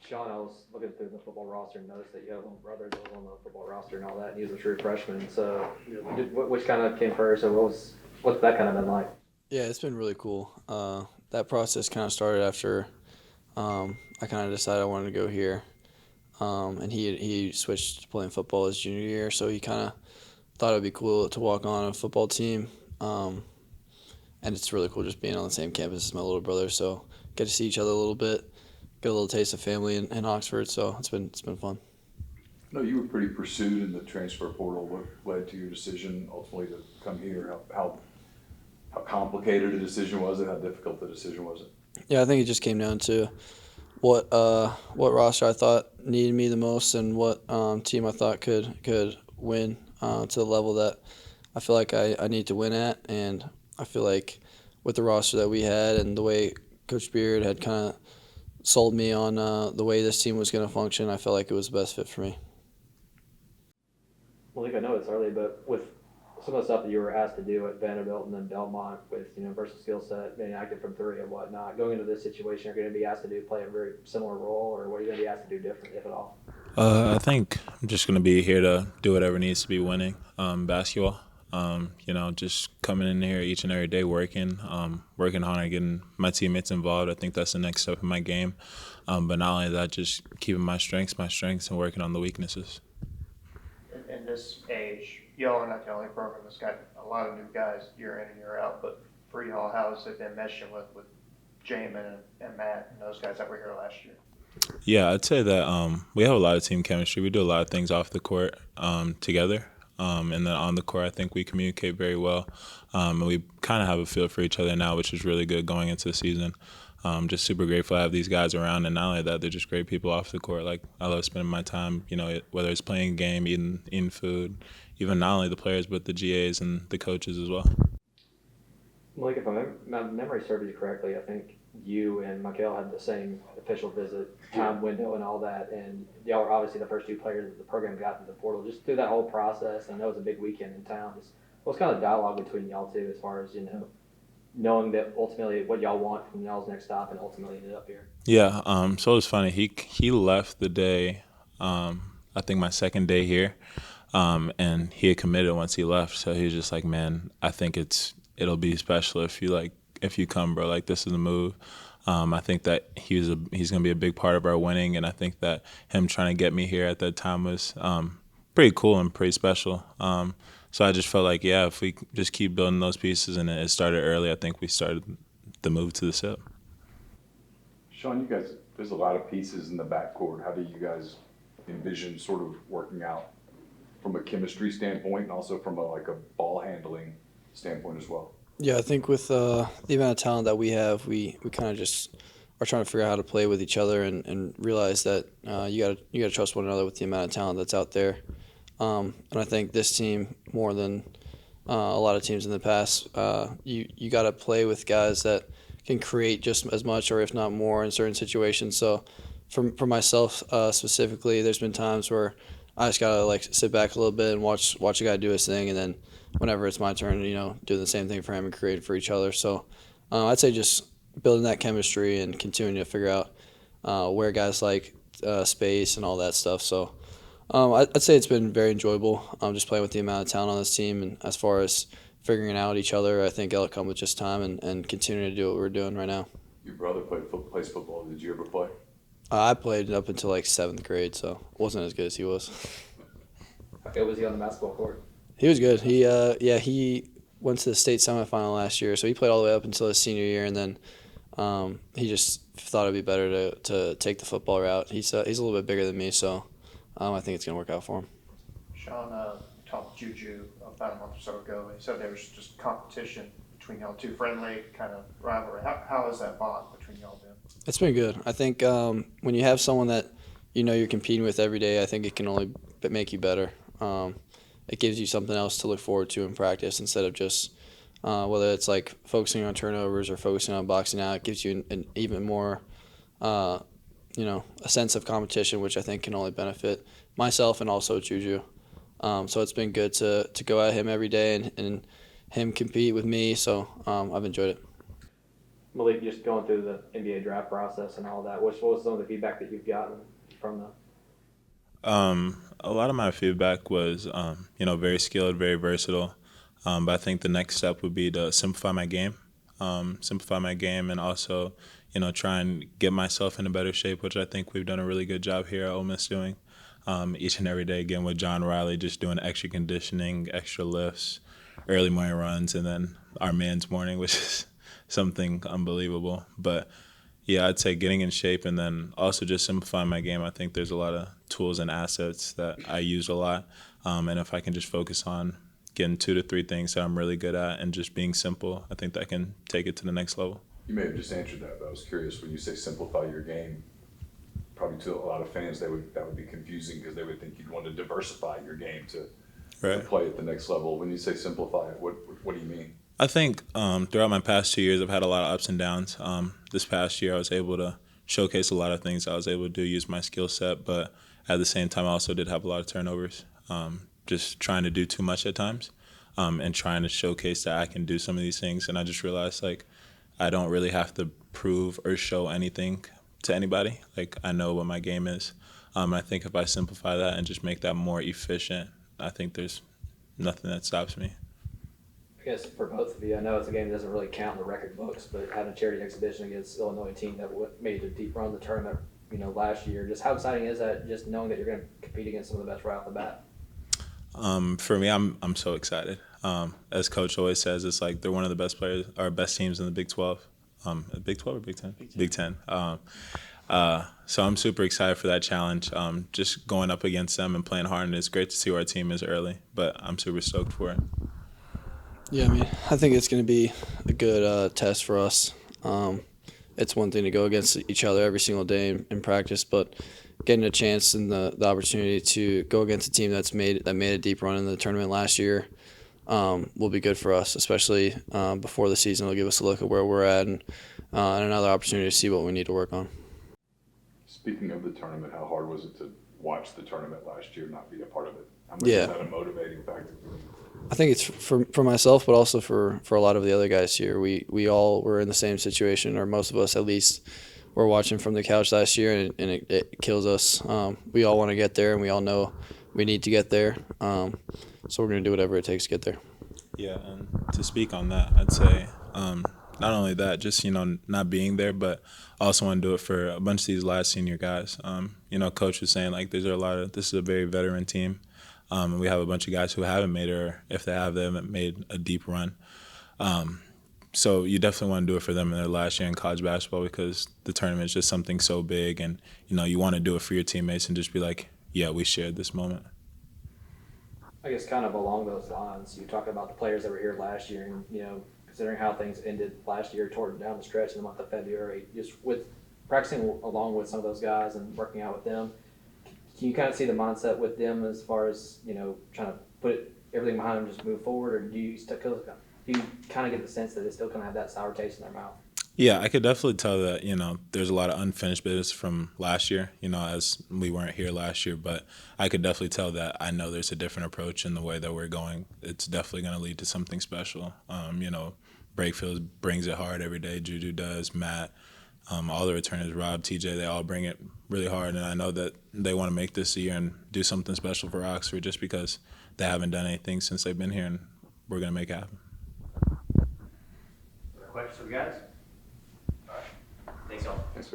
Sean, I was looking through the football roster and noticed that you have a little brother that was on the football roster and all that, and he was a true freshman. So, which kind of came first, or what's that kind of been like? Yeah, it's been really cool. That process kind of started after I kind of decided I wanted to go here, and he switched to playing football his junior year, so he kind of thought it'd be cool to walk on a football team, um, and it's really cool just being on the same campus as my little brother. So get to see each other a little bit, get a little taste of family in Oxford. So it's been fun. No, you were pretty pursued in the transfer portal. What led to your decision ultimately to come here? How complicated a decision was it? How difficult the decision was it? Yeah, I think it just came down to what roster I thought needed me the most and what team I thought could win to the level that I feel like I need to win at. And I feel like with the roster that we had and the way Coach Beard had kind of sold me on the way this team was going to function, I felt like it was the best fit for me. Malik, I know it's early, but with some of the stuff that you were asked to do at Vanderbilt and then Belmont with versatile skill set, being active from three and whatnot, going into this situation, you're going to be asked to play a very similar role, or what are you going to be asked to do different, if at all? I think I'm just gonna be here to do whatever needs to be winning basketball. Just coming in here each and every day, working hard, and getting my teammates involved. I think that's the next step in my game. But not only that, just keeping my strengths, and working on the weaknesses. In this age, y'all are not the only program that's got a lot of new guys year in and year out, but for y'all, how has it been meshing with Jamin and Matt and those guys that were here last year? Yeah, I'd say that we have a lot of team chemistry. We do a lot of things off the court together. And then on the court, I think we communicate very well. And we kind of have a feel for each other now, which is really good going into the season. Just super grateful to have these guys around. And not only that, they're just great people off the court. Like, I love spending my time, whether it's playing a game, eating food, even not only the players, but the GAs and the coaches as well. Malik, if my memory serves you correctly, I think you and Michael had the same official visit time window and all that, and y'all were obviously the first two players that the program got into the portal. Just through that whole process, I know it was a big weekend in town. Just what's kind of dialogue between y'all two as far as knowing that ultimately what y'all want from y'all's next stop and ultimately ended up here? Yeah, so it was funny. He left the day, I think my second day here, and he had committed once he left. So he was just like, "Man, I think it'll be special if you come, bro. Like, this is a move." I think that he's gonna be a big part of our winning, and I think that him trying to get me here at that time was pretty cool and pretty special. So I just felt like, yeah, if we just keep building those pieces and it started early, I think we started the move to the SIP. Sean, you guys, there's a lot of pieces in the backcourt. How do you guys envision sort of working out from a chemistry standpoint and also from a ball handling standpoint as well? Yeah, I think with the amount of talent that we have, we kind of just are trying to figure out how to play with each other and realize that you gotta trust one another with the amount of talent that's out there. And I think this team more than a lot of teams in the past, you got to play with guys that can create just as much or if not more in certain situations. So for myself specifically, there's been times where I just gotta like sit back a little bit and watch a guy do his thing, and then whenever it's my turn, do the same thing for him and create for each other. So I'd say just building that chemistry and continuing to figure out where guys like space and all that stuff. So I'd say it's been very enjoyable just playing with the amount of talent on this team. And as far as figuring out each other, I think it'll come with just time and continuing to do what we're doing right now. Your brother plays football. Did you ever play? I played up until like 7th grade, so wasn't as good as he was. How good was he on the basketball court? He was good. He went to the state semifinal last year, so he played all the way up until his senior year, and then he just thought it'd be better to take the football route. He's a little bit bigger than me, so I think it's gonna work out for him. Sean talked to Juju about a month or so ago, and he said there was just competition between y'all two, friendly kind of rivalry. How is that bond between y'all been? It's been good. I think when you have someone that you're competing with every day, I think it can only make you better. It gives you something else to look forward to in practice instead of just whether it's like focusing on turnovers or focusing on boxing out. It gives you an even more, a sense of competition, which I think can only benefit myself and also Juju. So it's been good to go at him every day and him compete with me. So I've enjoyed it. Malik, just going through the NBA draft process and all that, what was some of the feedback that you've gotten from the? A lot of my feedback was, very skilled, very versatile. But I think the next step would be to simplify my game, and also, try and get myself in a better shape, which I think we've done a really good job here at Ole Miss doing. Each and every day, again, with John Riley, just doing extra conditioning, extra lifts, early morning runs, and then our men's morning, which is something unbelievable. But yeah, I'd say getting in shape and then also just simplifying my game. I think there's a lot of tools and assets that I use a lot. And if I can just focus on getting 2 to 3 things that I'm really good at and just being simple, I think that can take it to the next level. You may have just answered that, but I was curious when you say simplify your game. Probably to a lot of fans, that would be confusing because they would think you'd want to diversify your game to play at the next level. When you say simplify it, what do you mean? I think throughout my past 2 years, I've had a lot of ups and downs. This past year, I was able to showcase a lot of things I was able to do, use my skill set, but at the same time, I also did have a lot of turnovers. Just trying to do too much at times, and trying to showcase that I can do some of these things. And I just realized, I don't really have to prove or show anything to anybody. I know what my game is. I think if I simplify that and just make that more efficient, I think there's nothing that stops me. I guess for both of you, I know it's a game that doesn't really count in the record books, but having a charity exhibition against Illinois team that made a deep run in the tournament, last year, just how exciting is that? Just knowing that you're going to compete against some of the best right off the bat. For me, I'm so excited. As Coach always says, it's like they're one of the best players, or best teams in the Big 12. Big 12 or Big 10? Big 10. So I'm super excited for that challenge. Just going up against them and playing hard, and it's great to see where our team is early, but I'm super stoked for it. Yeah, I think it's going to be a good test for us. It's one thing to go against each other every single day in practice, but getting a chance and the opportunity to go against a team that made a deep run in the tournament last year will be good for us, especially before the season. It'll give us a look at where we're at and another opportunity to see what we need to work on. Speaking of the tournament, how hard was it to watch the tournament last year, not be a part of it? How much Yeah. was that a motivating factor? I think it's for myself, but also for a lot of the other guys here. We all were in the same situation, or most of us at least, were watching from the couch last year, and it kills us. We all want to get there, and we all know we need to get there. So we're going to do whatever it takes to get there. Yeah, and to speak on that, I'd say not only that, just, not being there, but I also want to do it for a bunch of these last senior guys. Coach was saying, this is a very veteran team. And we have a bunch of guys who haven't made it, or if they haven't made a deep run. So you definitely want to do it for them in their last year in college basketball, because the tournament is just something so big, and you want to do it for your teammates and just be like, yeah, we shared this moment. I guess kind of along those lines, you talk about the players that were here last year, and considering how things ended last year toward down the stretch in the month of February, just with practicing along with some of those guys and working out with them, can you kind of see the mindset with them as far as trying to put everything behind them, just move forward, or do you kind of get the sense that they still kind of have that sour taste in their mouth? Yeah, I could definitely tell that, there's a lot of unfinished business from last year, as we weren't here last year, but I could definitely tell that I know there's a different approach in the way that we're going. It's definitely going to lead to something special. Breakfield brings it hard every day. Juju does, Matt, all the returners, Rob, TJ, they all bring it really hard, and I know that they want to make this a year and do something special for Oxford just because they haven't done anything since they've been here, and we're going to make it happen. Questions for the guys? Thanks all. Thanks,